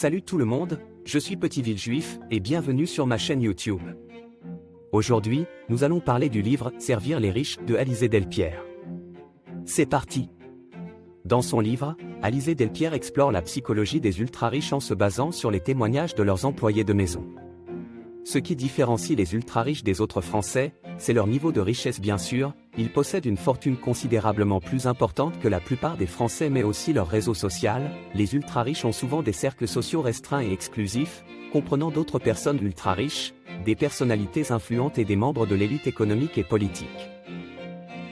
Salut tout le monde, je suis Petit Villejuif et bienvenue sur ma chaîne YouTube. Aujourd'hui, nous allons parler du livre « Servir les riches » de Alizée Delpierre. C'est parti! Dans son livre, Alizée Delpierre explore la psychologie des ultra-riches en se basant sur les témoignages de leurs employés de maison. Ce qui différencie les ultra-riches des autres Français, c'est leur niveau de richesse bien sûr, ils possèdent une fortune considérablement plus importante que la plupart des Français mais aussi leur réseau social. Les ultra-riches ont souvent des cercles sociaux restreints et exclusifs, comprenant d'autres personnes ultra-riches, des personnalités influentes et des membres de l'élite économique et politique.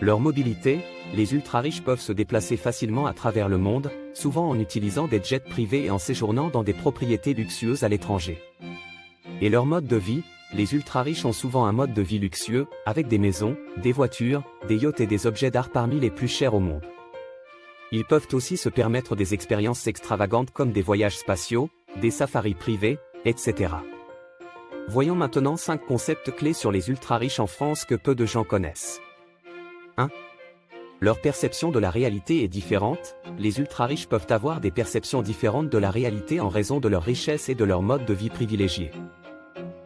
Leur mobilité, les ultra-riches peuvent se déplacer facilement à travers le monde, souvent en utilisant des jets privés et en séjournant dans des propriétés luxueuses à l'étranger. Et leur mode de vie, les ultra-riches ont souvent un mode de vie luxueux, avec des maisons, des voitures, des yachts et des objets d'art parmi les plus chers au monde. Ils peuvent aussi se permettre des expériences extravagantes comme des voyages spatiaux, des safaris privés, etc. Voyons maintenant 5 concepts clés sur les ultra-riches en France que peu de gens connaissent. 1. Leur perception de la réalité est différente. Les ultra-riches peuvent avoir des perceptions différentes de la réalité en raison de leur richesse et de leur mode de vie privilégié.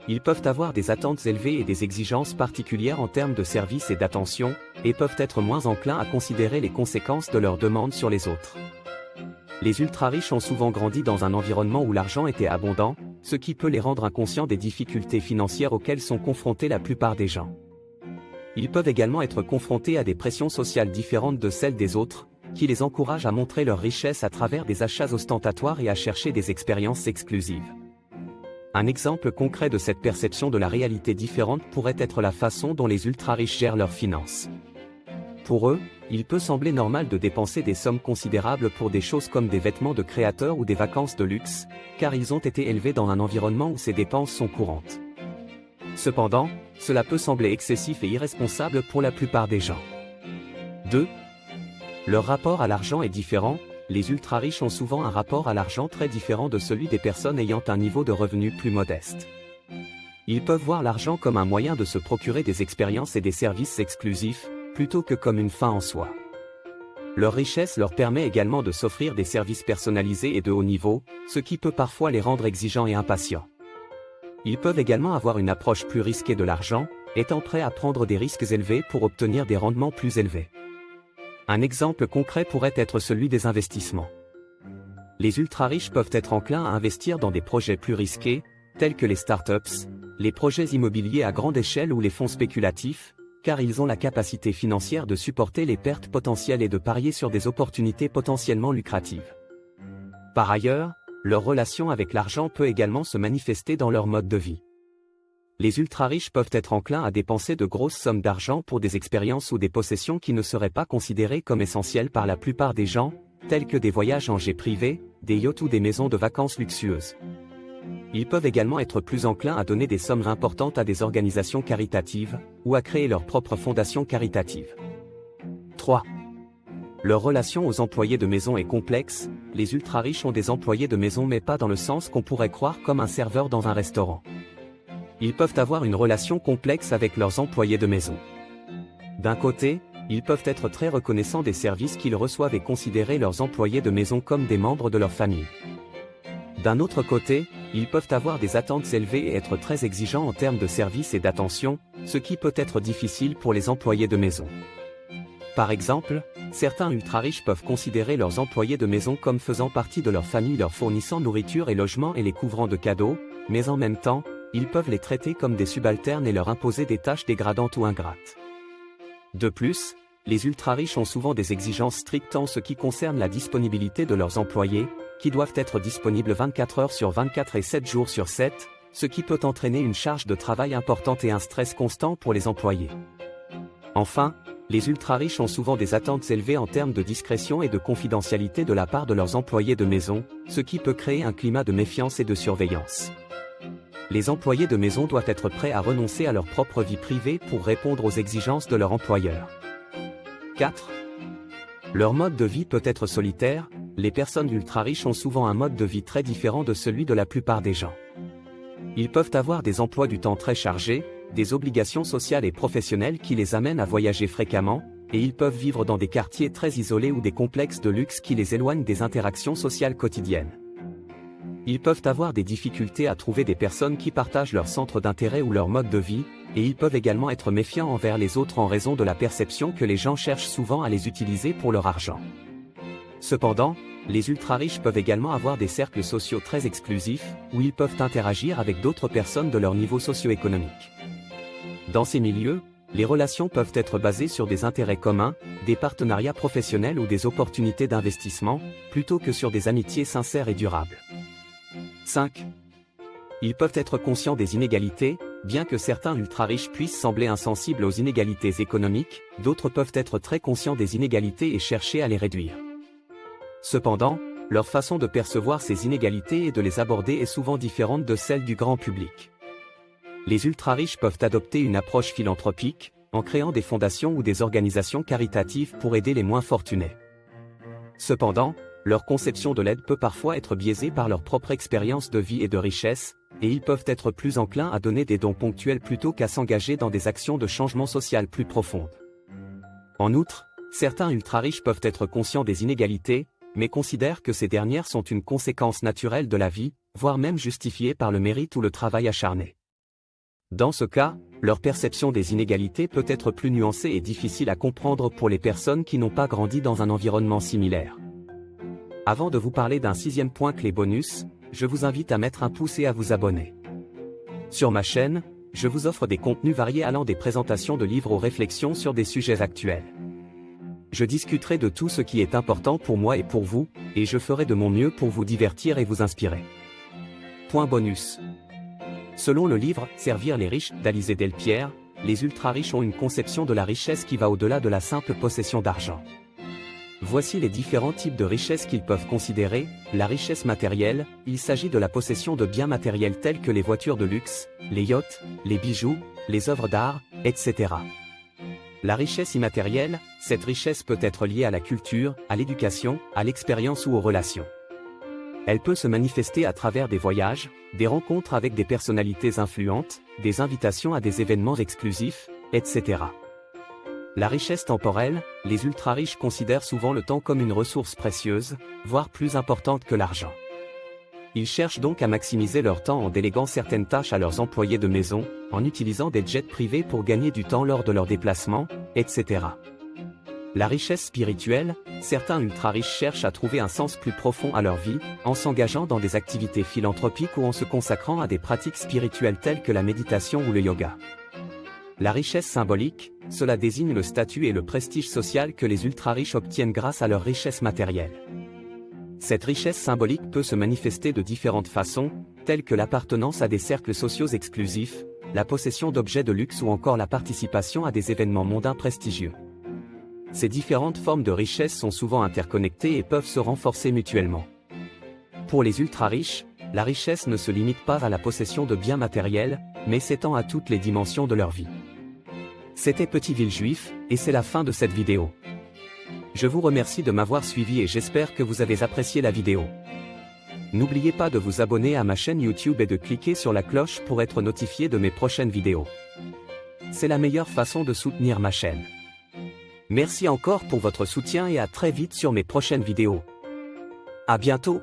Ils peuvent avoir des attentes élevées et des exigences particulières en termes de services et d'attention, et peuvent être moins enclins à considérer les conséquences de leurs demandes sur les autres. Les ultra-riches ont souvent grandi dans un environnement où l'argent était abondant, ce qui peut les rendre inconscients des difficultés financières auxquelles sont confrontés la plupart des gens. Ils peuvent également être confrontés à des pressions sociales différentes de celles des autres, qui les encouragent à montrer leur richesse à travers des achats ostentatoires et à chercher des expériences exclusives. Un exemple concret de cette perception de la réalité différente pourrait être la façon dont les ultra-riches gèrent leurs finances. Pour eux, il peut sembler normal de dépenser des sommes considérables pour des choses comme des vêtements de créateurs ou des vacances de luxe, car ils ont été élevés dans un environnement où ces dépenses sont courantes. Cependant, cela peut sembler excessif et irresponsable pour la plupart des gens. 2. Leur rapport à l'argent est différent. Les ultra-riches ont souvent un rapport à l'argent très différent de celui des personnes ayant un niveau de revenu plus modeste. Ils peuvent voir l'argent comme un moyen de se procurer des expériences et des services exclusifs, plutôt que comme une fin en soi. Leur richesse leur permet également de s'offrir des services personnalisés et de haut niveau, ce qui peut parfois les rendre exigeants et impatients. Ils peuvent également avoir une approche plus risquée de l'argent, étant prêts à prendre des risques élevés pour obtenir des rendements plus élevés. Un exemple concret pourrait être celui des investissements. Les ultra-riches peuvent être enclins à investir dans des projets plus risqués, tels que les startups, les projets immobiliers à grande échelle ou les fonds spéculatifs, car ils ont la capacité financière de supporter les pertes potentielles et de parier sur des opportunités potentiellement lucratives. Par ailleurs, leur relation avec l'argent peut également se manifester dans leur mode de vie. Les ultra-riches peuvent être enclins à dépenser de grosses sommes d'argent pour des expériences ou des possessions qui ne seraient pas considérées comme essentielles par la plupart des gens, tels que des voyages en jet privé, des yachts ou des maisons de vacances luxueuses. Ils peuvent également être plus enclins à donner des sommes importantes à des organisations caritatives, ou à créer leur propre fondation caritative. 3. Leur relation aux employés de maison est complexe. Les ultra-riches ont des employés de maison mais pas dans le sens qu'on pourrait croire comme un serveur dans un restaurant. Ils peuvent avoir une relation complexe avec leurs employés de maison. D'un côté, ils peuvent être très reconnaissants des services qu'ils reçoivent et considérer leurs employés de maison comme des membres de leur famille. D'un autre côté, ils peuvent avoir des attentes élevées et être très exigeants en termes de services et d'attention, ce qui peut être difficile pour les employés de maison. Par exemple, certains ultra-riches peuvent considérer leurs employés de maison comme faisant partie de leur famille, leur fournissant nourriture et logement et les couvrant de cadeaux, mais en même temps, ils peuvent les traiter comme des subalternes et leur imposer des tâches dégradantes ou ingrates. De plus, les ultra-riches ont souvent des exigences strictes en ce qui concerne la disponibilité de leurs employés, qui doivent être disponibles 24 heures sur 24 et 7 jours sur 7, ce qui peut entraîner une charge de travail importante et un stress constant pour les employés. Enfin, les ultra-riches ont souvent des attentes élevées en termes de discrétion et de confidentialité de la part de leurs employés de maison, ce qui peut créer un climat de méfiance et de surveillance. Les employés de maison doivent être prêts à renoncer à leur propre vie privée pour répondre aux exigences de leur employeur. 4. Leur mode de vie peut être solitaire. Les personnes ultra-riches ont souvent un mode de vie très différent de celui de la plupart des gens. Ils peuvent avoir des emplois du temps très chargés, des obligations sociales et professionnelles qui les amènent à voyager fréquemment, et ils peuvent vivre dans des quartiers très isolés ou des complexes de luxe qui les éloignent des interactions sociales quotidiennes. ils peuvent avoir des difficultés à trouver des personnes qui partagent leur centre d'intérêt ou leur mode de vie, et ils peuvent également être méfiants envers les autres en raison de la perception que les gens cherchent souvent à les utiliser pour leur argent. Cependant, les ultra-riches peuvent également avoir des cercles sociaux très exclusifs, où ils peuvent interagir avec d'autres personnes de leur niveau socio-économique. Dans ces milieux, les relations peuvent être basées sur des intérêts communs, des partenariats professionnels ou des opportunités d'investissement, plutôt que sur des amitiés sincères et durables. 5. Ils peuvent être conscients des inégalités, bien que certains ultra-riches puissent sembler insensibles aux inégalités économiques, d'autres peuvent être très conscients des inégalités et chercher à les réduire. Cependant, leur façon de percevoir ces inégalités et de les aborder est souvent différente de celle du grand public. Les ultra-riches peuvent adopter une approche philanthropique, en créant des fondations ou des organisations caritatives pour aider les moins fortunés. Cependant, leur conception de l'aide peut parfois être biaisée par leur propre expérience de vie et de richesse, et ils peuvent être plus enclins à donner des dons ponctuels plutôt qu'à s'engager dans des actions de changement social plus profondes. En outre, certains ultra-riches peuvent être conscients des inégalités, mais considèrent que ces dernières sont une conséquence naturelle de la vie, voire même justifiées par le mérite ou le travail acharné. Dans ce cas, leur perception des inégalités peut être plus nuancée et difficile à comprendre pour les personnes qui n'ont pas grandi dans un environnement similaire. Avant de vous parler d'un 6e point clé bonus, je vous invite à mettre un pouce et à vous abonner. Sur ma chaîne, je vous offre des contenus variés allant des présentations de livres aux réflexions sur des sujets actuels. Je discuterai de tout ce qui est important pour moi et pour vous, et je ferai de mon mieux pour vous divertir et vous inspirer. Point bonus. Selon le livre « Servir les riches » d'Alizée Delpierre, les ultra-riches ont une conception de la richesse qui va au-delà de la simple possession d'argent. Voici les différents types de richesses qu'ils peuvent considérer. La richesse matérielle, il s'agit de la possession de biens matériels tels que les voitures de luxe, les yachts, les bijoux, les œuvres d'art, etc. La richesse immatérielle, cette richesse peut être liée à la culture, à l'éducation, à l'expérience ou aux relations. Elle peut se manifester à travers des voyages, des rencontres avec des personnalités influentes, des invitations à des événements exclusifs, etc. La richesse temporelle, les ultra-riches considèrent souvent le temps comme une ressource précieuse, voire plus importante que l'argent. Ils cherchent donc à maximiser leur temps en déléguant certaines tâches à leurs employés de maison, en utilisant des jets privés pour gagner du temps lors de leurs déplacements, etc. La richesse spirituelle, certains ultra-riches cherchent à trouver un sens plus profond à leur vie, en s'engageant dans des activités philanthropiques ou en se consacrant à des pratiques spirituelles telles que la méditation ou le yoga. La richesse symbolique, cela désigne le statut et le prestige social que les ultra-riches obtiennent grâce à leur richesse matérielle. Cette richesse symbolique peut se manifester de différentes façons, telles que l'appartenance à des cercles sociaux exclusifs, la possession d'objets de luxe ou encore la participation à des événements mondains prestigieux. Ces différentes formes de richesse sont souvent interconnectées et peuvent se renforcer mutuellement. Pour les ultra-riches, la richesse ne se limite pas à la possession de biens matériels, mais s'étend à toutes les dimensions de leur vie. C'était Petit Villejuif, et c'est la fin de cette vidéo. Je vous remercie de m'avoir suivi et j'espère que vous avez apprécié la vidéo. N'oubliez pas de vous abonner à ma chaîne YouTube et de cliquer sur la cloche pour être notifié de mes prochaines vidéos. C'est la meilleure façon de soutenir ma chaîne. Merci encore pour votre soutien et à très vite sur mes prochaines vidéos. À bientôt!